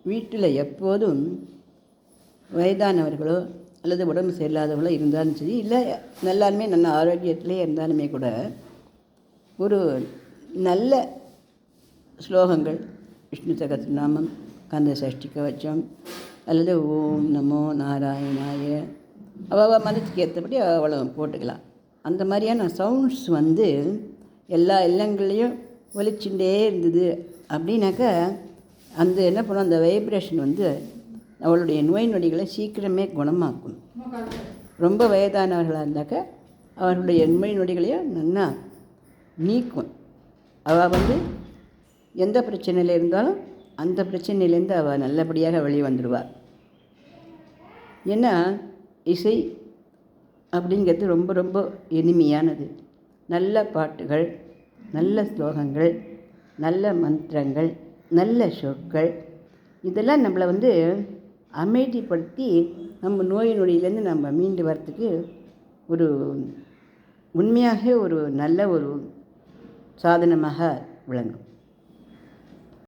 வீட்டில் எப்போதும் வயதானவர்களோ அல்லது உடம்பு சரியில்லாதவர்களோ இருந்தாலும் சரி, இல்லை எல்லாருமே நல்ல ஆரோக்கியத்திலே இருந்தாலுமே கூட ஒரு நல்ல ஸ்லோகங்கள், விஷ்ணு சகஸ்ரநாமம், கந்த சஷ்டி கவச்சம் அல்லது ஓம் நமோ நாராயணாய அவள் மனத்துக்கு ஏற்றபடி அவளை போட்டுக்கலாம். அந்த மாதிரியான சவுண்ட்ஸ் எல்லா இல்லங்கள்லேயும் ஒலிச்சுட்டே இருந்தது அப்படின்னாக்கா அந்த என்ன பண்ணும், அந்த வைப்ரேஷன் அவளுடைய நோய் நொடிகளை சீக்கிரமே குணமாக்கும். ரொம்ப வயதானவர்களாக இருந்தாக்கா அவர்களுடைய நோய் நொடிகளையும் நல்லா நீக்கும். அவள் எந்த பிரச்சனையில் இருந்தாலும் அந்த பிரச்சனையிலேருந்து அவள் நல்லபடியாக வெளியே வந்துடுவாள். ஏன்னா இசை அப்படிங்கிறது ரொம்ப ரொம்ப இனிமையானது. நல்ல பாட்டுகள், நல்ல ஸ்லோகங்கள், நல்ல மந்திரங்கள், நல்ல சொற்கள் இதெல்லாம் நம்மளை அமைதிப்படுத்தி நம்ம நோய் நொடியிலேருந்து நம்ம மீண்டு வரத்துக்கு ஒரு உண்மையாக ஒரு நல்ல ஒரு சாதனமாக விளங்கும்.